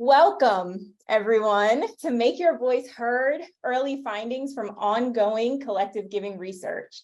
Welcome, everyone, to Make Your Voice Heard, Early Findings from Ongoing Collective Giving Research.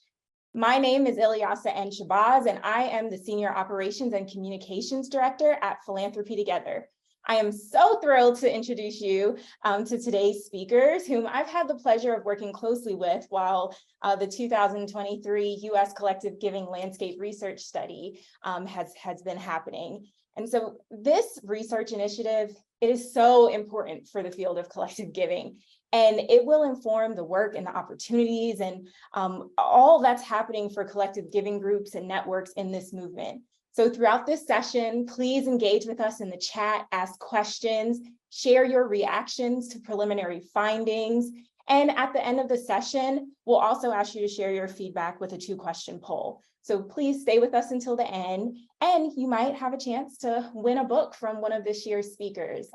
My name is Ilyasa N. Shabazz, and I am the Senior Operations and Communications Director at Philanthropy Together. I am so thrilled to introduce you to today's speakers, whom I've had the pleasure of working closely with while the 2023 U.S. Collective Giving Landscape Research Study has been happening. And so this research initiative, it is so important for the field of collective giving, and it will inform the work and the opportunities and all that's happening for collective giving groups and networks in this movement. So throughout this session, please engage with us in the chat, ask questions, share your reactions to preliminary findings. And at the end of the session, we'll also ask you to share your feedback with a 2-question poll. So please stay with us until the end, and you might have a chance to win a book from one of this year's speakers.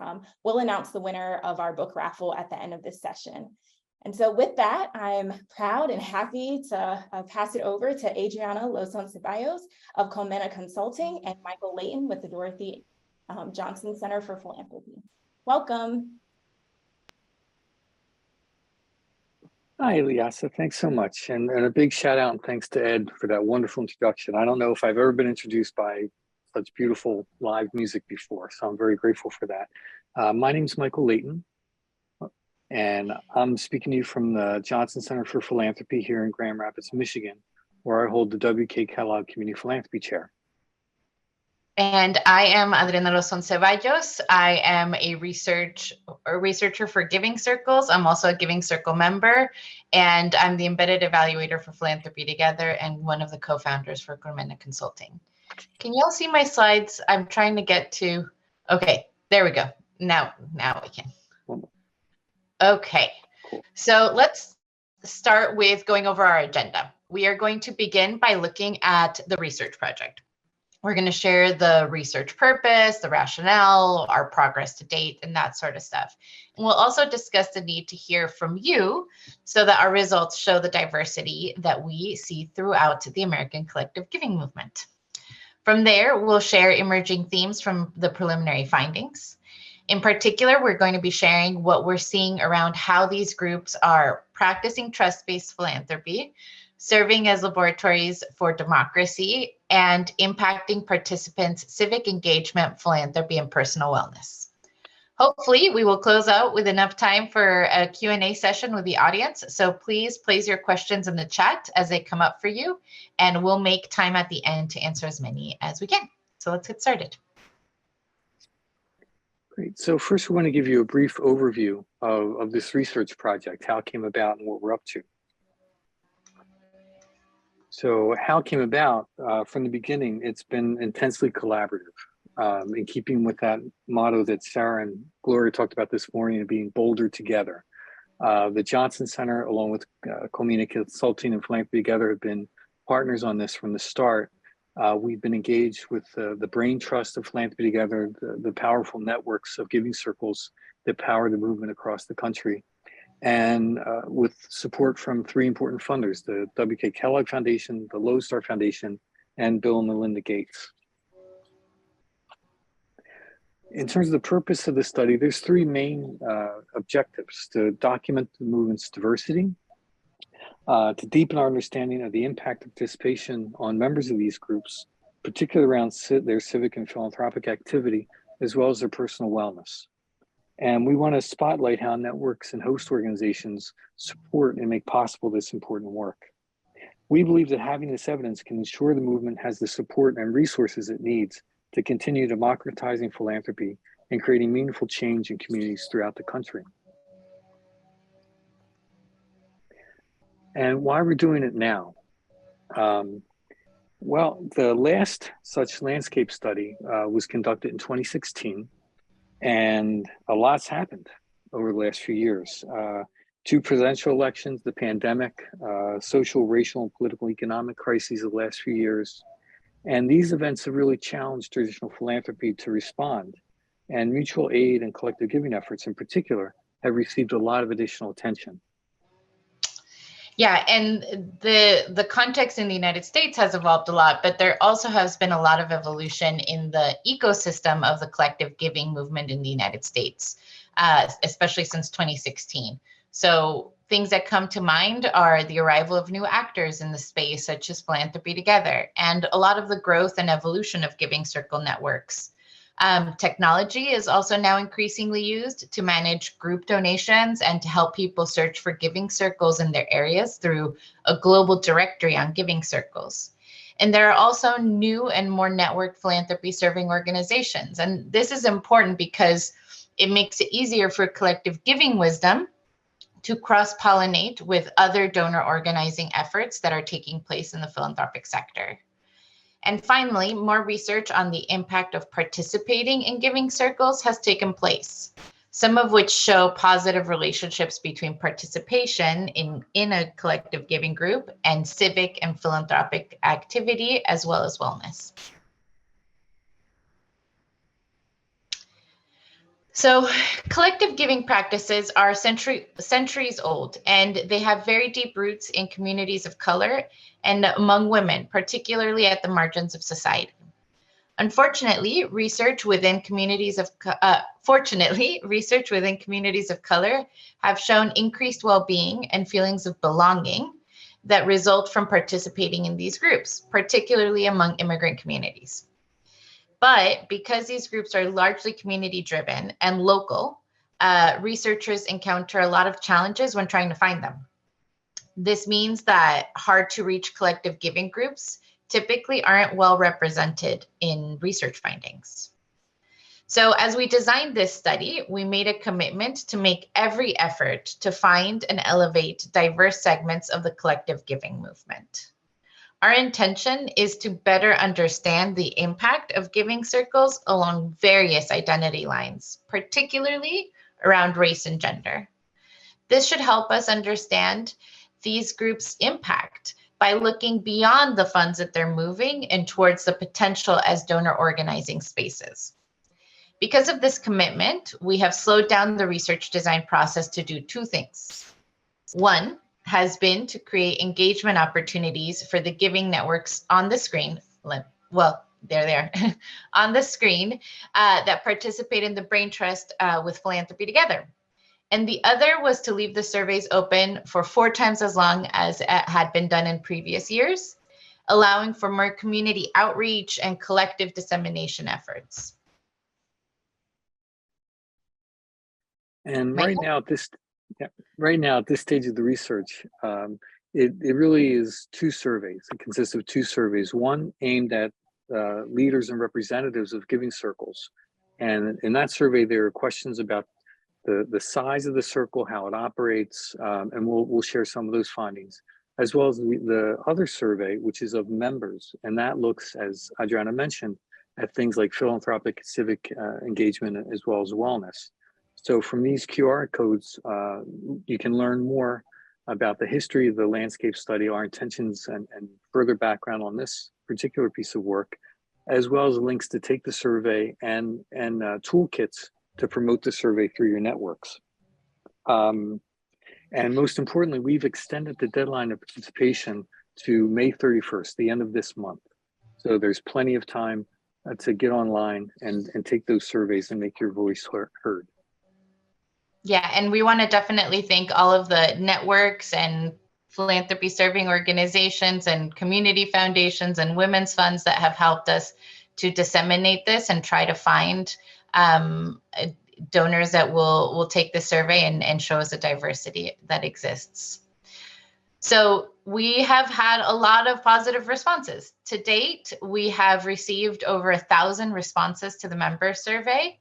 We'll announce the winner of our book raffle at the end of this session. And so with that, I'm proud and happy to pass it over to Adriana Lozon-Ceballos of Comena Consulting and Michael Layton with the Dorothy Johnson Center for Philanthropy. Welcome. Hi, Ilyasa. Thanks so much. And a big shout out and thanks to Ed for that wonderful introduction. I don't know if I've ever been introduced by such beautiful live music before, so I'm very grateful for that. My name is Michael Layton, and I'm speaking to you from the Johnson Center for Philanthropy here in Grand Rapids, Michigan, where I hold the W.K. Kellogg Community Philanthropy Chair. And I am Adriana Lozon-Ceballos. I am a researcher for Giving Circles. I'm also a Giving Circle member, and I'm the embedded evaluator for Philanthropy Together and one of the co-founders for Comena Consulting. Can you all see my slides? I'm trying to get to, okay, there we go. Now we can. Okay, so let's start with going over our agenda. We are going to begin by looking at the research project. We're going to share the research purpose, the rationale, our progress to date, and that sort of stuff. And we'll also discuss the need to hear from you so that our results show the diversity that we see throughout the American collective giving movement. From there, we'll share emerging themes from the preliminary findings. In particular, we're going to be sharing what we're seeing around how these groups are practicing trust-based philanthropy, serving as laboratories for democracy, and impacting participants' civic engagement, philanthropy, and personal wellness. Hopefully, we will close out with enough time for a Q&A session with the audience. So please place your questions in the chat as they come up for you, and we'll make time at the end to answer as many as we can. So let's get started. Great. So first, we want to give you a brief overview of this research project, how it came about and what we're up to. So how it came about, from the beginning, it's been intensely collaborative, in keeping with that motto that Sarah and Gloria talked about this morning of being bolder together. The Johnson Center, along with Comena Consulting and Philanthropy Together, have been partners on this from the start. We've been engaged with the brain trust of Philanthropy Together, the powerful networks of giving circles that power the movement across the country. And with support from 3 important funders, the W.K. Kellogg Foundation, the Lodestar Foundation, and Bill and Melinda Gates. In terms of the purpose of the study, there's 3 main objectives: to document the movement's diversity, to deepen our understanding of the impact of participation on members of these groups, particularly around their civic and philanthropic activity, as well as their personal wellness. And we want to spotlight how networks and host organizations support and make possible this important work. We believe that having this evidence can ensure the movement has the support and resources it needs to continue democratizing philanthropy and creating meaningful change in communities throughout the country. And why we're doing it now? Well, the last such landscape study was conducted in 2016. And a lot's happened over the last few years. 2 presidential elections, the pandemic, social, racial, and political economic crises of the last few years. And these events have really challenged traditional philanthropy to respond. And mutual aid and collective giving efforts in particular have received a lot of additional attention. Yeah, and the context in the United States has evolved a lot, but there also has been a lot of evolution in the ecosystem of the collective giving movement in the United States, especially since 2016. So things that come to mind are the arrival of new actors in the space, such as Philanthropy Together, and a lot of the growth and evolution of giving circle networks. Technology is also now increasingly used to manage group donations and to help people search for giving circles in their areas through a global directory on giving circles. And there are also new and more networked philanthropy serving organizations. And this is important because it makes it easier for collective giving wisdom to cross-pollinate with other donor organizing efforts that are taking place in the philanthropic sector. And finally, more research on the impact of participating in giving circles has taken place, some of which show positive relationships between participation in a collective giving group and civic and philanthropic activity, as well as wellness. So collective giving practices are centuries old, and they have very deep roots in communities of color and among women, particularly at the margins of society. Unfortunately, research within communities of color have shown increased well-being and feelings of belonging that result from participating in these groups, particularly among immigrant communities. But because these groups are largely community-driven and local, researchers encounter a lot of challenges when trying to find them. This means that hard-to-reach collective giving groups typically aren't well represented in research findings. So as we designed this study, we made a commitment to make every effort to find and elevate diverse segments of the collective giving movement. Our intention is to better understand the impact of giving circles along various identity lines, particularly around race and gender. This should help us understand these groups' impact by looking beyond the funds that they're moving and towards the potential as donor organizing spaces. Because of this commitment, we have slowed down the research design process to do two things. One has been to create engagement opportunities for the giving networks on the screen. Well, they're there on the screen that participate in the Brain Trust with Philanthropy Together. And the other was to leave the surveys open for 4 times as long as it had been done in previous years, allowing for more community outreach and collective dissemination efforts. And right now at this stage of the research, it really is 2 surveys. It consists of 2 surveys, one aimed at leaders and representatives of giving circles. And in that survey, there are questions about the size of the circle, how it operates, and we'll share some of those findings, as well as the other survey, which is of members. And that looks, as Adriana mentioned, at things like philanthropic, civic engagement, as well as wellness. So from these QR codes, you can learn more about the history of the landscape study, our intentions, and further background on this particular piece of work, as well as links to take the survey and toolkits to promote the survey through your networks. And most importantly, we've extended the deadline of participation to May 31st, the end of this month. So there's plenty of time to get online and take those surveys and make your voice heard. Yeah, and we want to definitely thank all of the networks and philanthropy serving organizations and community foundations and women's funds that have helped us to disseminate this and try to find donors that will take the survey and show us the diversity that exists. So we have had a lot of positive responses. To date, we have received over 1,000 responses to the member survey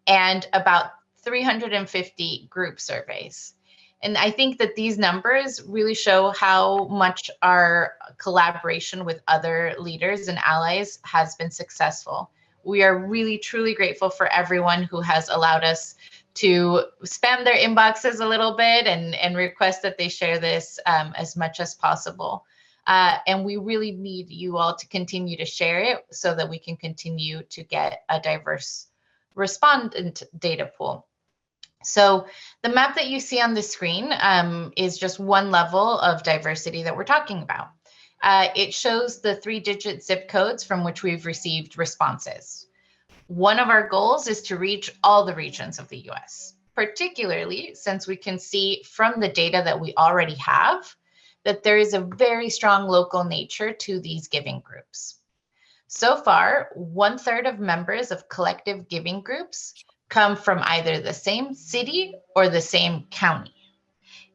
and about 350 group surveys. And I think that these numbers really show how much our collaboration with other leaders and allies has been successful. We are really, truly grateful for everyone who has allowed us to spam their inboxes a little bit and request that they share this as much as possible. And we really need you all to continue to share it so that we can continue to get a diverse respondent data pool. So the map that you see on the screen is just one level of diversity that we're talking about. It shows the 3-digit zip codes from which we've received responses. One of our goals is to reach all the regions of the US, particularly since we can see from the data that we already have that there is a very strong local nature to these giving groups. So far, 1/3 of members of collective giving groups come from either the same city or the same county.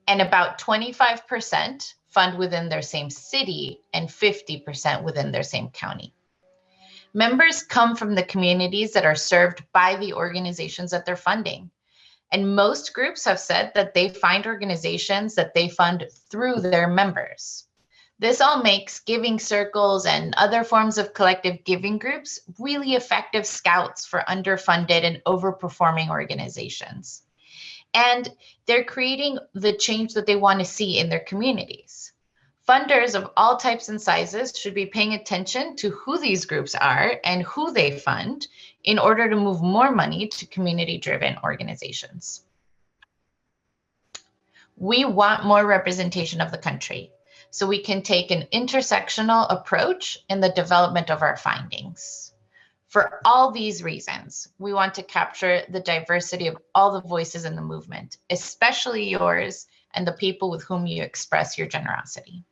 And about 25% fund within their same city and 50% within their same county. Members come from the communities that are served by the organizations that they're funding. And most groups have said that they find organizations that they fund through their members. This all makes giving circles and other forms of collective giving groups really effective scouts for underfunded and overperforming organizations. And they're creating the change that they want to see in their communities. Funders of all types and sizes should be paying attention to who these groups are and who they fund in order to move more money to community-driven organizations. We want more representation of the country, so we can take an intersectional approach in the development of our findings. For all these reasons, we want to capture the diversity of all the voices in the movement, especially yours and the people with whom you express your generosity.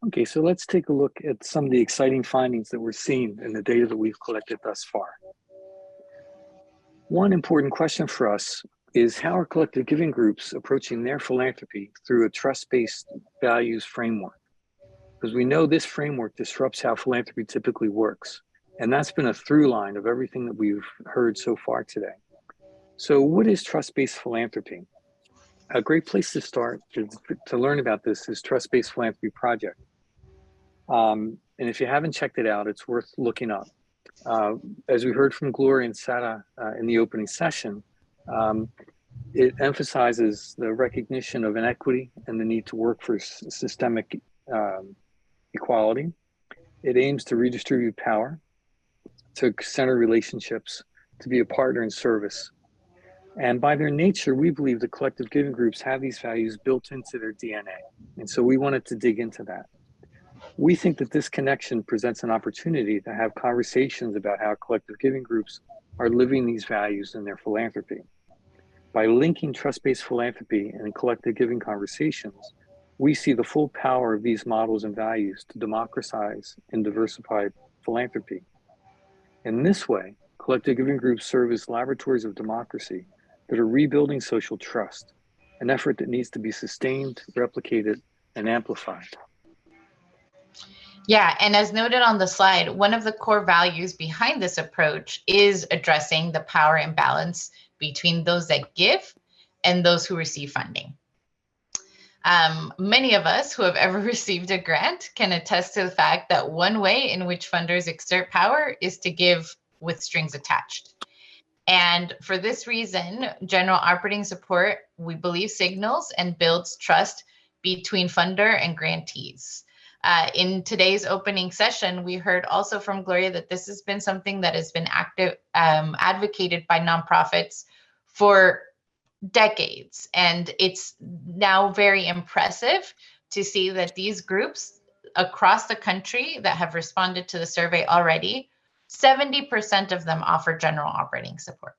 Okay, so let's take a look at some of the exciting findings that we're seeing in the data that we've collected thus far. One important question for us is how are collective giving groups approaching their philanthropy through a trust-based values framework? Because we know this framework disrupts how philanthropy typically works. And that's been a through line of everything that we've heard so far today. So what is trust-based philanthropy? A great place to start to learn about this is Trust-Based Philanthropy Project. And if you haven't checked it out, it's worth looking up. As we heard from Gloria and Sara in the opening session, it emphasizes the recognition of inequity and the need to work for systemic equality. It aims to redistribute power, to center relationships, to be a partner in service. And by their nature, we believe the collective giving groups have these values built into their DNA. And so we wanted to dig into that. We think that this connection presents an opportunity to have conversations about how collective giving groups are living these values in their philanthropy. By linking trust-based philanthropy and collective giving conversations, we see the full power of these models and values to democratize and diversify philanthropy. In this way, collective giving groups serve as laboratories of democracy that are rebuilding social trust, an effort that needs to be sustained, replicated, and amplified. Yeah, and as noted on the slide, one of the core values behind this approach is addressing the power imbalance between those that give and those who receive funding. Many of us who have ever received a grant can attest to the fact that one way in which funders exert power is to give with strings attached. And for this reason, general operating support, we believe, signals and builds trust between funder and grantees. In today's opening session, we heard also from Gloria that this has been something that has been advocated by nonprofits for decades. And it's now very impressive to see that these groups across the country that have responded to the survey already, 70% of them offer general operating support.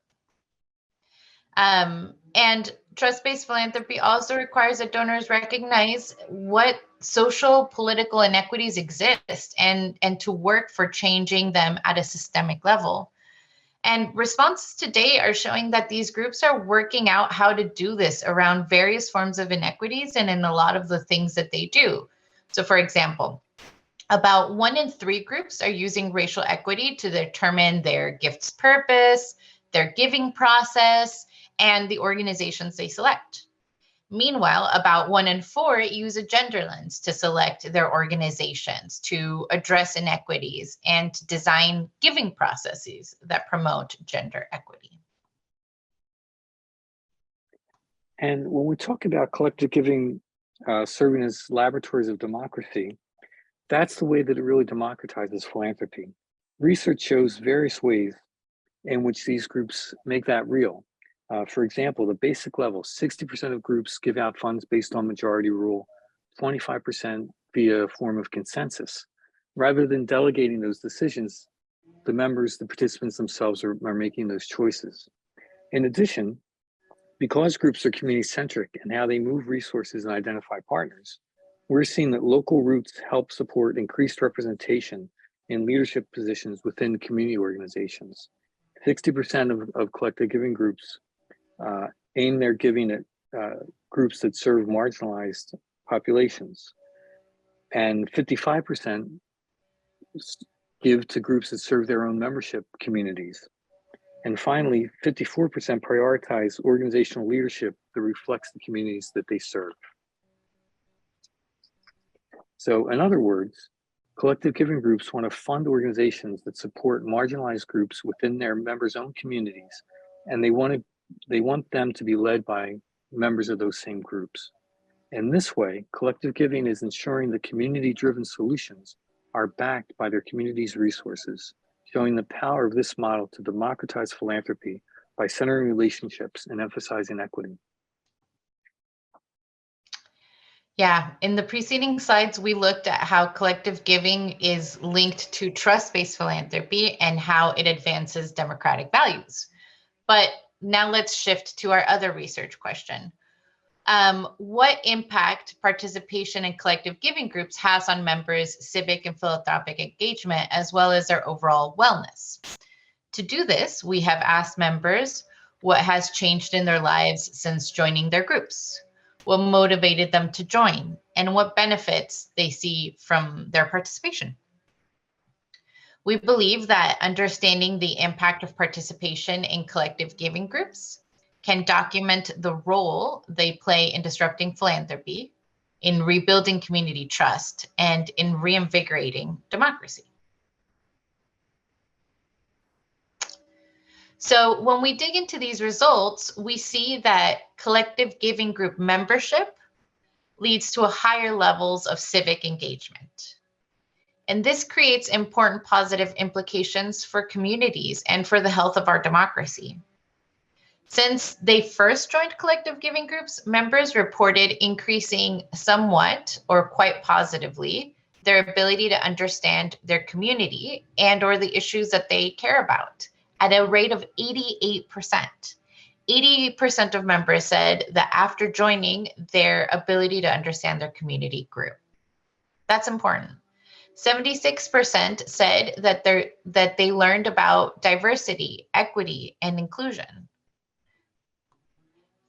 And trust-based philanthropy also requires that donors recognize what social political inequities exist and to work for changing them at a systemic level. And responses today are showing that these groups are working out how to do this around various forms of inequities and in a lot of the things that they do. So for example, about 1 in 3 groups are using racial equity to determine their gift's purpose, their giving process, and the organizations they select. Meanwhile, about 1 in 4 use a gender lens to select their organizations, to address inequities, and to design giving processes that promote gender equity. And when we talk about collective giving serving as laboratories of democracy, that's the way that it really democratizes philanthropy. Research shows various ways in which these groups make that real. For example, the basic level, 60% of groups give out funds based on majority rule, 25% via a form of consensus. Rather than delegating those decisions, the members, the participants themselves are making those choices. In addition, because groups are community-centric in how they move resources and identify partners, we're seeing that local roots help support increased representation in leadership positions within community organizations. 60% of collective giving groups aim their giving at groups that serve marginalized populations, and 55% give to groups that serve their own membership communities. And finally, 54% prioritize organizational leadership that reflects the communities that they serve. So in other words, collective giving groups want to fund organizations that support marginalized groups within their members' own communities, and they want them to be led by members of those same groups. In this way, collective giving is ensuring that community-driven solutions are backed by their community's resources, showing the power of this model to democratize philanthropy by centering relationships and emphasizing equity. Yeah, in the preceding slides, we looked at how collective giving is linked to trust-based philanthropy and how it advances democratic values. But now let's shift to our other research question. What impact participation in collective giving groups has on members' civic and philanthropic engagement, as well as their overall wellness? To do this, we have asked members what has changed in their lives since joining their groups, what motivated them to join, and what benefits they see from their participation. We believe that understanding the impact of participation in collective giving groups can document the role they play in disrupting philanthropy, in rebuilding community trust, and in reinvigorating democracy. So when we dig into these results, we see that collective giving group membership leads to higher levels of civic engagement. And this creates important positive implications for communities and for the health of our democracy. Since they first joined collective giving groups, members reported increasing somewhat or quite positively their ability to understand their community and or the issues that they care about at a rate of 88%. 88% of members said that after joining, their ability to understand their community grew. That's important. 76% said that they learned about diversity, equity, and inclusion.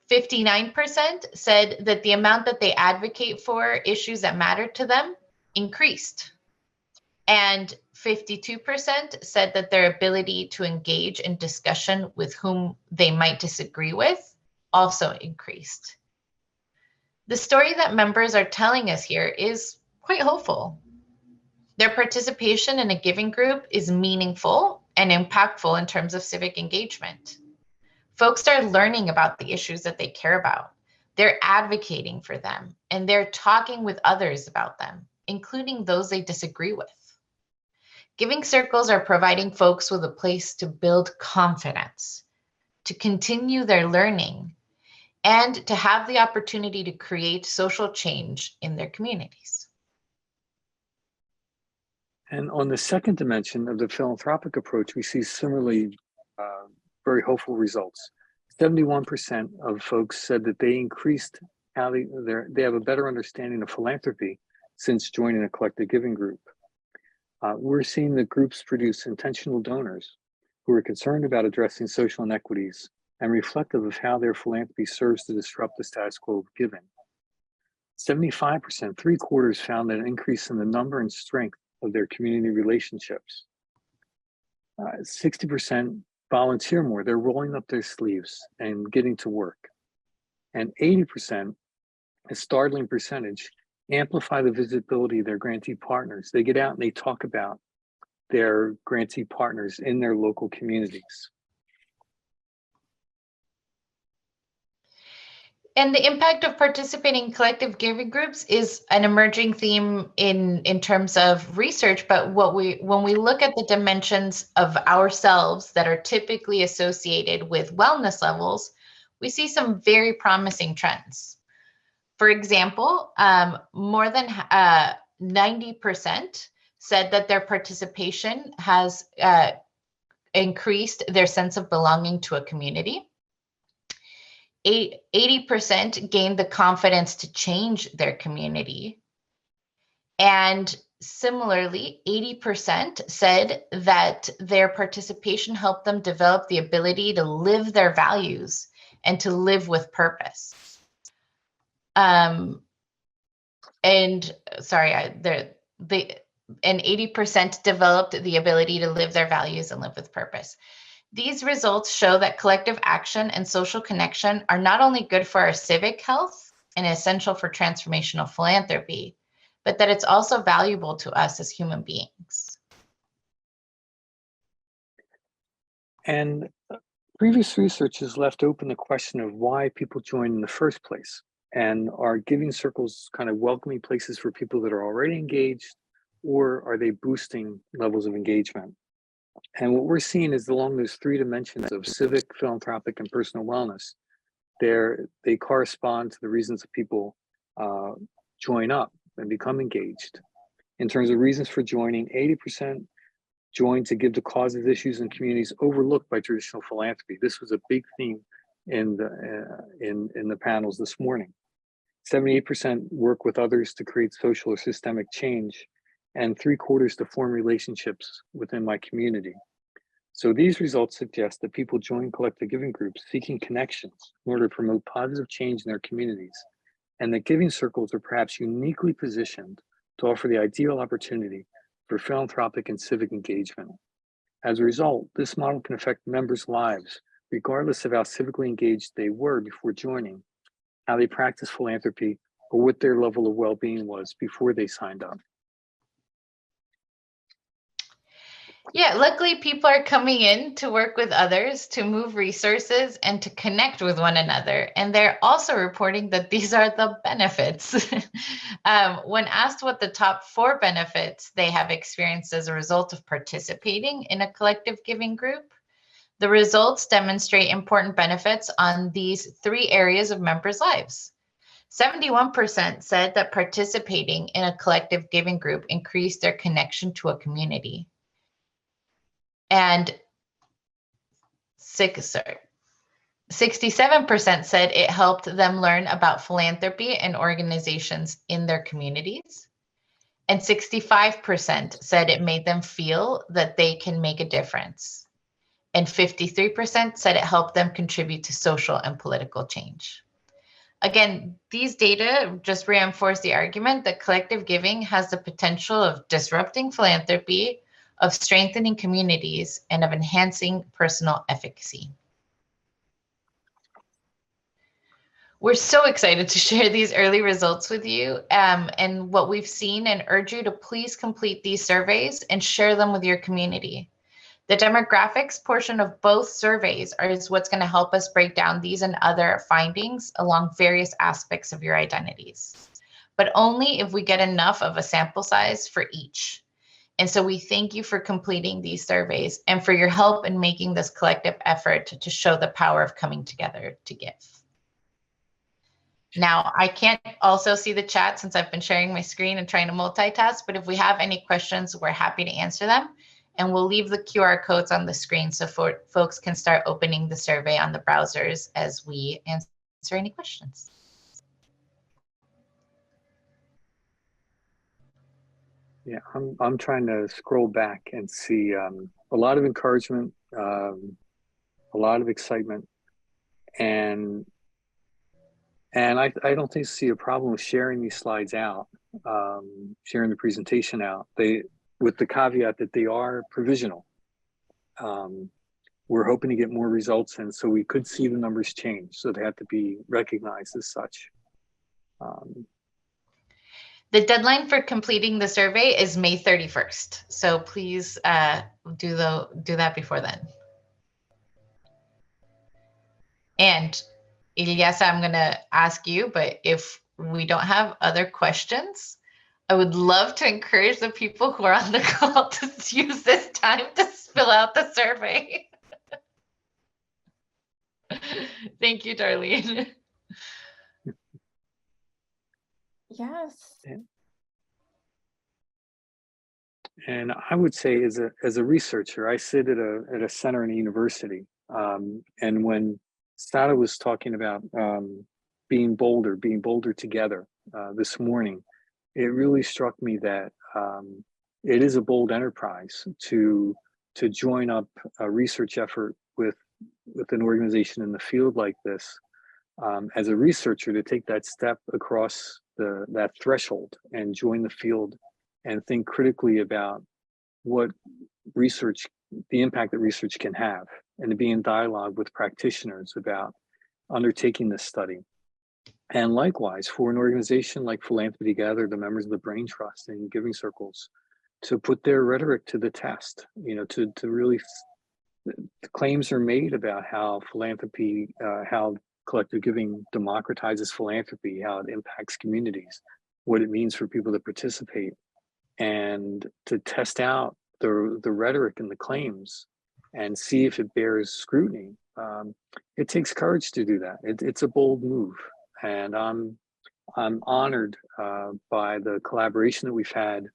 59% said that the amount that they advocate for issues that matter to them increased. And 52% said that their ability to engage in discussion with whom they might disagree with also increased. The story that members are telling us here is quite hopeful. Their participation in a giving group is meaningful and impactful in terms of civic engagement. Folks are learning about the issues that they care about. They're advocating for them, and they're talking with others about them, including those they disagree with. Giving circles are providing folks with a place to build confidence, to continue their learning, and to have the opportunity to create social change in their communities. And on the second dimension of the philanthropic approach, we see similarly very hopeful results. 71% of folks said that they increased how they have a better understanding of philanthropy since joining a collective giving group. We're seeing that groups produce intentional donors who are concerned about addressing social inequities and reflective of how their philanthropy serves to disrupt the status quo of giving. 75%, 3/4, found an increase in the number and strength of their community relationships. 60% volunteer more. They're rolling up their sleeves and getting to work. And 80%, a startling percentage, amplify the visibility of their grantee partners. They get out and they talk about their grantee partners in their local communities. And the impact of participating in collective giving groups is an emerging theme in terms of research. But when we look at the dimensions of ourselves that are typically associated with wellness levels, we see some very promising trends. For example, more than 90% said that their participation has increased their sense of belonging to a community. 80% gained the confidence to change their community. And similarly, 80% said that their participation helped them develop the ability to live their values and to live with purpose. And 80% developed the ability to live their values and live with purpose. These results show that collective action and social connection are not only good for our civic health and essential for transformational philanthropy, but that it's also valuable to us as human beings. And previous research has left open the question of why people join in the first place. And are giving circles kind of welcoming places for people that are already engaged, or are they boosting levels of engagement? And what we're seeing is along those three dimensions of civic, philanthropic, and personal wellness, they correspond to the reasons that people join up and become engaged. In terms of reasons for joining, 80% join to give to causes, issues, and communities overlooked by traditional philanthropy. This was a big theme in the panels this morning. 78% work with others to create social or systemic change, and 3/4 to form relationships within my community. So these results suggest that people join collective giving groups seeking connections in order to promote positive change in their communities, and that giving circles are perhaps uniquely positioned to offer the ideal opportunity for philanthropic and civic engagement. As a result, this model can affect members' lives, regardless of how civically engaged they were before joining, how they practice philanthropy, or what their level of well-being was before they signed up. Yeah, luckily people are coming in to work with others, to move resources, and to connect with one another. And they're also reporting that these are the benefits. When asked what the top 4 benefits they have experienced as a result of participating in a collective giving group, the results demonstrate important benefits on these 3 areas of members' lives. 71% said that participating in a collective giving group increased their connection to a community. And 67% said it helped them learn about philanthropy and organizations in their communities. And 65% said it made them feel that they can make a difference. And 53% said it helped them contribute to social and political change. Again, these data just reinforce the argument that collective giving has the potential of disrupting philanthropy, of strengthening communities, and of enhancing personal efficacy. We're so excited to share these early results with you and what we've seen, and urge you to please complete these surveys and share them with your community. The demographics portion of both surveys is what's going to help us break down these and other findings along various aspects of your identities, but only if we get enough of a sample size for each. And so we thank you for completing these surveys and for your help in making this collective effort to show the power of coming together to give. Now, I can't also see the chat since I've been sharing my screen and trying to multitask, but if we have any questions, we're happy to answer them. And we'll leave the QR codes on the screen so folks can start opening the survey on the browsers as we answer any questions. Yeah, I'm trying to scroll back and see a lot of encouragement, a lot of excitement, and I don't think see a problem with sharing these slides out, sharing the presentation out. With the caveat that they are provisional. We're hoping to get more results, and so we could see the numbers change, so they have to be recognized as such. The deadline for completing the survey is May 31st. So please do that before then. And Ilyasa, I'm going to ask you, but if we don't have other questions, I would love to encourage the people who are on the call to use this time to fill out the survey. Thank you, Darlene. Yes. And I would say, as a researcher, I sit at a center in a university. And when Sada was talking about being bolder together this morning, it really struck me that it is a bold enterprise to join up a research effort with an organization in the field like this. As a researcher, to take that step across that threshold and join the field and think critically about what research, the impact that research can have, and to be in dialogue with practitioners about undertaking this study. And likewise, for an organization like Philanthropy Together, the members of the Brain Trust and Giving Circles, to put their rhetoric to the test, to really, the claims are made about how philanthropy, how collective giving democratizes philanthropy, how it impacts communities, what it means for people to participate, and to test out the rhetoric and the claims and see if it bears scrutiny. It takes courage to do that. It's a bold move, and I'm honored by the collaboration that we've had,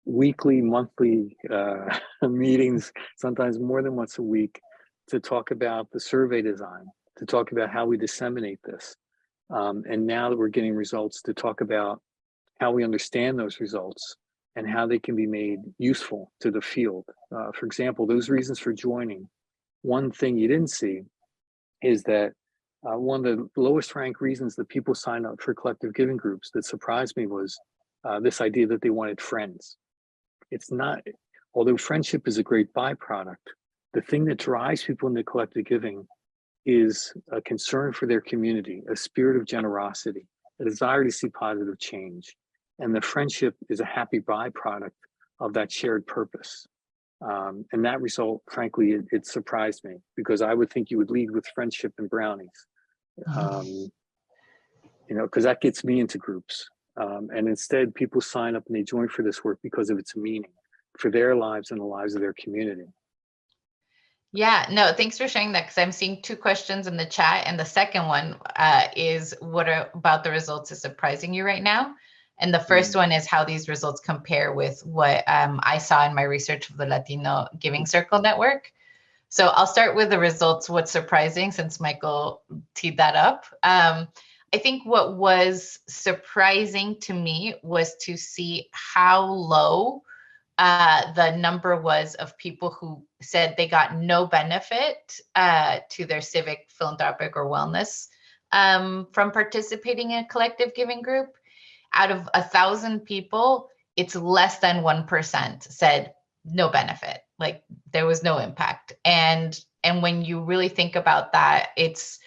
weekly, monthly meetings, sometimes more than once a week, to talk about the survey design, to talk about how we disseminate this. And now that we're getting results, to talk about how we understand those results and how they can be made useful to the field. For example, those reasons for joining. One thing you didn't see is that one of the lowest ranked reasons that people sign up for collective giving groups that surprised me was this idea that they wanted friends. It's not, although friendship is a great byproduct, the thing that drives people into collective giving is a concern for their community, a spirit of generosity, a desire to see positive change. And the friendship is a happy byproduct of that shared purpose. And that result, frankly, it surprised me, because I would think you would lead with friendship and brownies, because that gets me into groups. And instead, people sign up and they join for this work because of its meaning for their lives and the lives of their community. Yeah, no, thanks for sharing that, because I'm seeing two questions in the chat. And the second one is, what about the results is surprising you right now? And the first one is how these results compare with what I saw in my research of the Latino Giving Circle Network. So I'll start with the results, what's surprising, since Michael teed that up. I think what was surprising to me was to see how low the number was of people who said they got no benefit to their civic, philanthropic, or wellness from participating in a collective giving group. Out of 1,000 people, it's less than 1% said no benefit, like there was no impact. And when you really think about that, it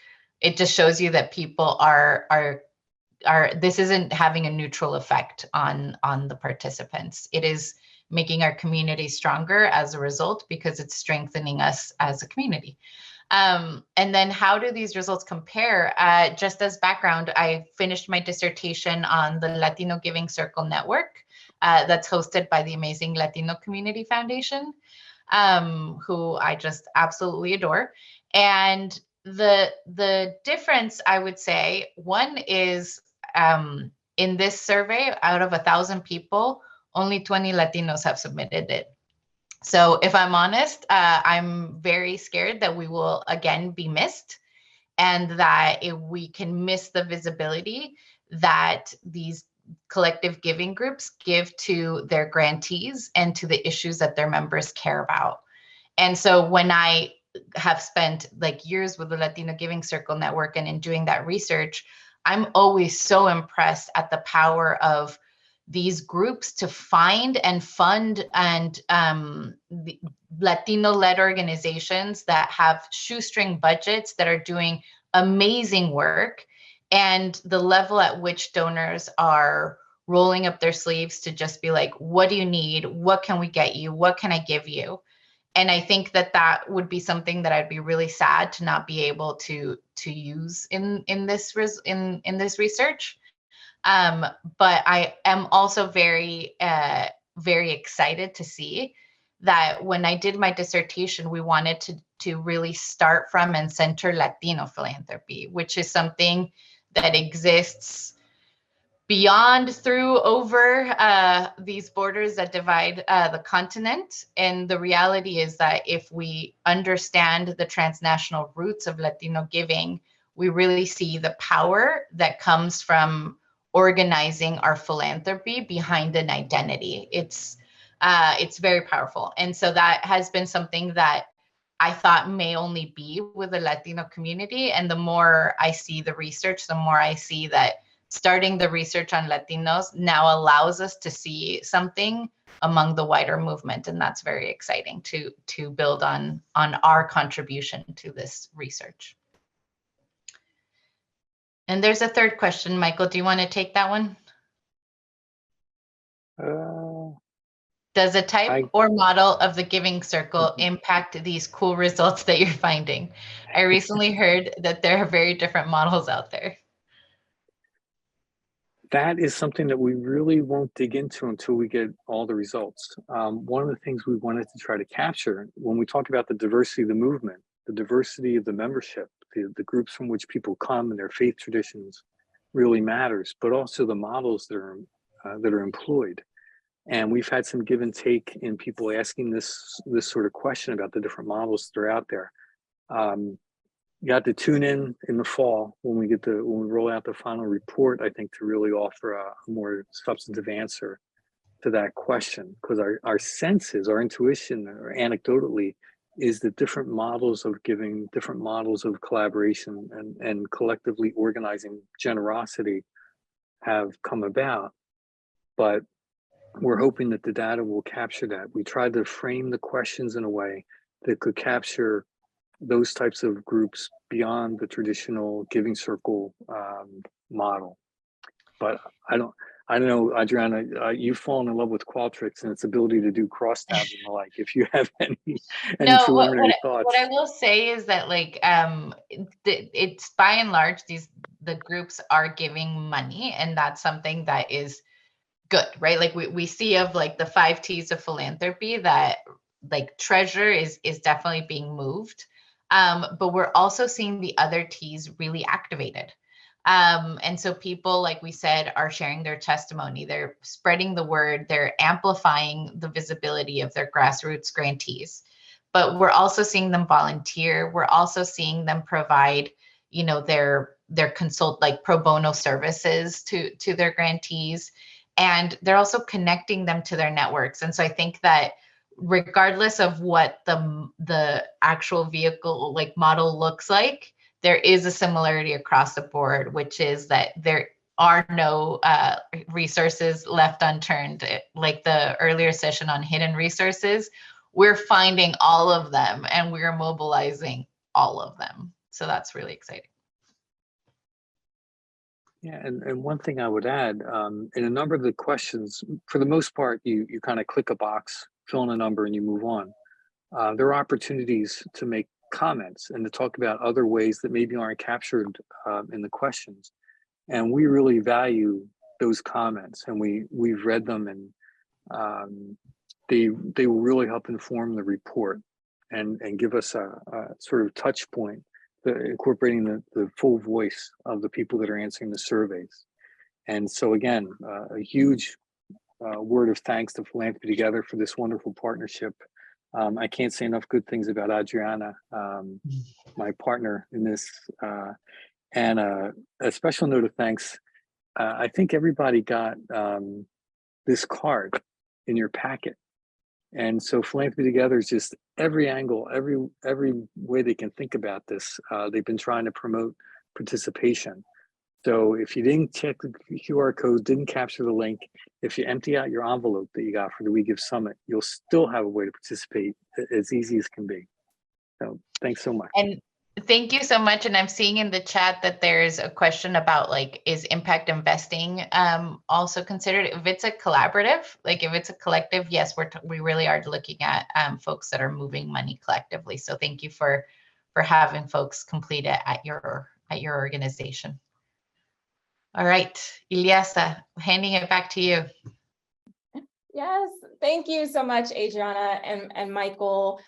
just shows you that people are this isn't having a neutral effect on the participants. It is making our community stronger as a result, because it's strengthening us as a community. And then how do these results compare? Just as background, I finished my dissertation on the Latino Giving Circle Network that's hosted by the amazing Latino Community Foundation, who I just absolutely adore. And the difference, I would say, one is in this survey, out of 1,000 people, only 20 Latinos have submitted it. So if I'm honest, I'm very scared that we will again be missed, and that we can miss the visibility that these collective giving groups give to their grantees and to the issues that their members care about. And so when I have spent like years with the Latino Giving Circle Network and in doing that research, I'm always so impressed at the power of these groups to find and fund and Latino-led organizations that have shoestring budgets that are doing amazing work, and the level at which donors are rolling up their sleeves to just be like, what do you need? What can we get you? What can I give you? And I think that that would be something that I'd be really sad to not be able to use in this research. But I am also very excited to see that when I did my dissertation, we wanted to really start from and center Latino philanthropy, which is something that exists beyond, through, over these borders that divide the continent. And the reality is that if we understand the transnational roots of Latino giving, we really see the power that comes from organizing our philanthropy behind an identity. It's very powerful. And so that has been something that I thought may only be with the Latino community. And the more I see the research, the more I see that starting the research on Latinos now allows us to see something among the wider movement. And that's very exciting to build on our contribution to this research. And there's a third question. Michael, do you want to take that one? Does a type or model of the giving circle impact these cool results that you're finding? I recently heard that there are very different models out there. That is something that we really won't dig into until we get all the results. One of the things we wanted to try to capture when we talk about the diversity of the movement, the diversity of the membership, the groups from which people come and their faith traditions really matters, but also the models that are employed. And we've had some give and take in people asking this sort of question about the different models that are out there. You got to tune in the fall when we roll out the final report, I think, to really offer a more substantive answer to that question, because our senses, our intuition, or anecdotally, is that different models of giving, different models of collaboration and collectively organizing generosity have come about. But we're hoping that the data will capture that. We tried to frame the questions in a way that could capture those types of groups beyond the traditional giving circle model. But I don't know, Adriana, you've fallen in love with Qualtrics and its ability to do crosstabs and the like. If you have any preliminary thoughts. What I will say is that, like, it's by and large, the groups are giving money, and that's something that is good, right? Like we see of like the 5 T's of philanthropy that like treasure is definitely being moved. But we're also seeing the other T's really activated. And so people, like we said, are sharing their testimony. They're spreading the word. They're amplifying the visibility of their grassroots grantees. But we're also seeing them volunteer. We're also seeing them provide, their consult, like pro bono services to their grantees. And they're also connecting them to their networks. And so I think that regardless of what the actual vehicle like model looks like, there is a similarity across the board, which is that there are no resources left unturned. Like the earlier session on hidden resources, we're finding all of them and we're mobilizing all of them. So that's really exciting. Yeah, and one thing I would add, in a number of the questions, for the most part, you kind of click a box, fill in a number, and you move on. There are opportunities to make comments and to talk about other ways that maybe aren't captured in the questions. And we really value those comments, and we've read them, and they will really help inform the report and give us a sort of touch point, incorporating the full voice of the people that are answering the surveys. And so again, a huge word of thanks to Philanthropy Together for this wonderful partnership. I can't say enough good things about Adriana, my partner in this, and a special note of thanks. I think everybody got this card in your packet. And so Philanthropy Together is just every angle, every way they can think about this. They've been trying to promote participation. So if you didn't check the QR code, didn't capture the link, if you empty out your envelope that you got for the We Give Summit, you'll still have a way to participate as easy as can be. So thanks so much. Thank you so much. And I'm seeing in the chat that there's a question about like, is impact investing also considered? If it's a collaborative, like if it's a collective, yes, we really are looking at folks that are moving money collectively. So thank you for having folks complete it at your organization. All right, Ilyasa, handing it back to you. Yes, thank you so much, Adriana and Michael.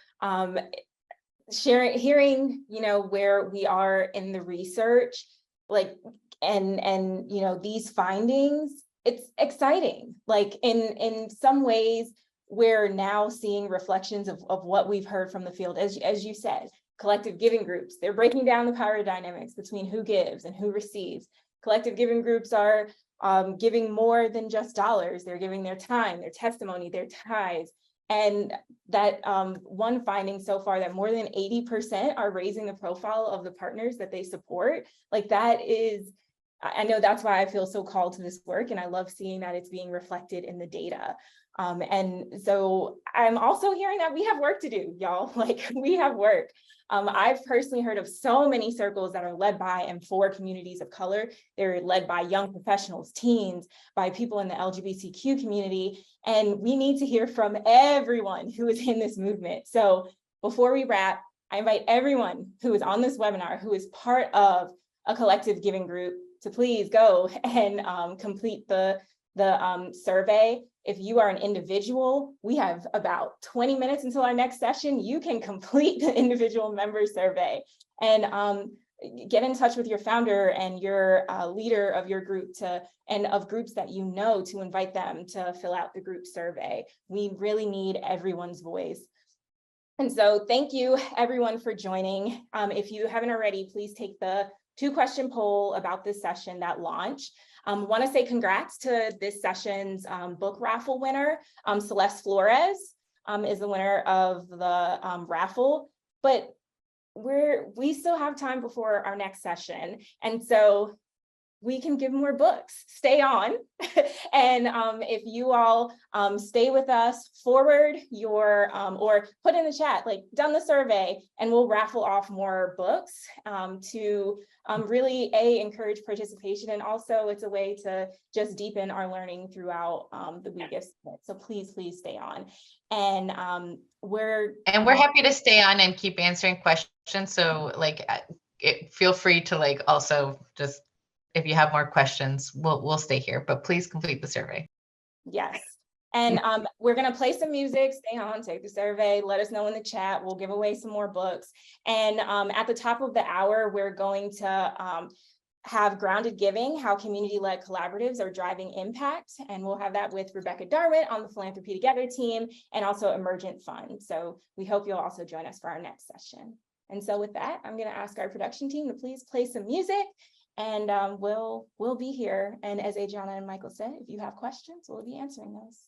Hearing, where we are in the research, like, and these findings, it's exciting. Like in some ways, we're now seeing reflections of what we've heard from the field, as you said, collective giving groups. They're breaking down the power dynamics between who gives and who receives. Collective giving groups are giving more than just dollars. They're giving their time, their testimony, their tithes. And that one finding so far that more than 80% are raising the profile of the partners that they support. Like that is, I know that's why I feel so called to this work, and I love seeing that it's being reflected in the data. And so I'm also hearing that we have work to do, y'all. Like we have work. I've personally heard of so many circles that are led by and for communities of color. They're led by young professionals, teens, by people in the LGBTQ community. And we need to hear from everyone who is in this movement. So before we wrap, I invite everyone who is on this webinar, who is part of a collective giving group, to please go and complete the survey. If you are an individual, we have about 20 minutes until our next session. You can complete the individual member survey and get in touch with your founder and your leader of your group and of groups that you know, to invite them to fill out the group survey. We really need everyone's voice. And so thank you everyone for joining. If you haven't already, please take the 2-question poll about this session that launched. Want to say congrats to this session's book raffle winner. Celeste Flores is the winner of the raffle, but we still have time before our next session. And so we can give more books. Stay on. And if you all stay with us, forward your, or put in the chat, like done the survey, and we'll raffle off more books to really encourage participation. And also it's a way to just deepen our learning throughout the week. So please stay on. And we're happy to stay on and keep answering questions. So like, feel free to like also just, if you have more questions, we'll stay here, but please complete the survey. Yes. And we're going to play some music, stay on, take the survey, let us know in the chat. We'll give away some more books. And at the top of the hour, we're going to have Grounded Giving, how community-led collaboratives are driving impact. And we'll have that with Rebecca Darwin on the Philanthropy Together team, and also Emergent Fund. So we hope you'll also join us for our next session. And so with that, I'm going to ask our production team to please play some music. And we'll be here. And as Adriana and Michael said, if you have questions, we'll be answering those.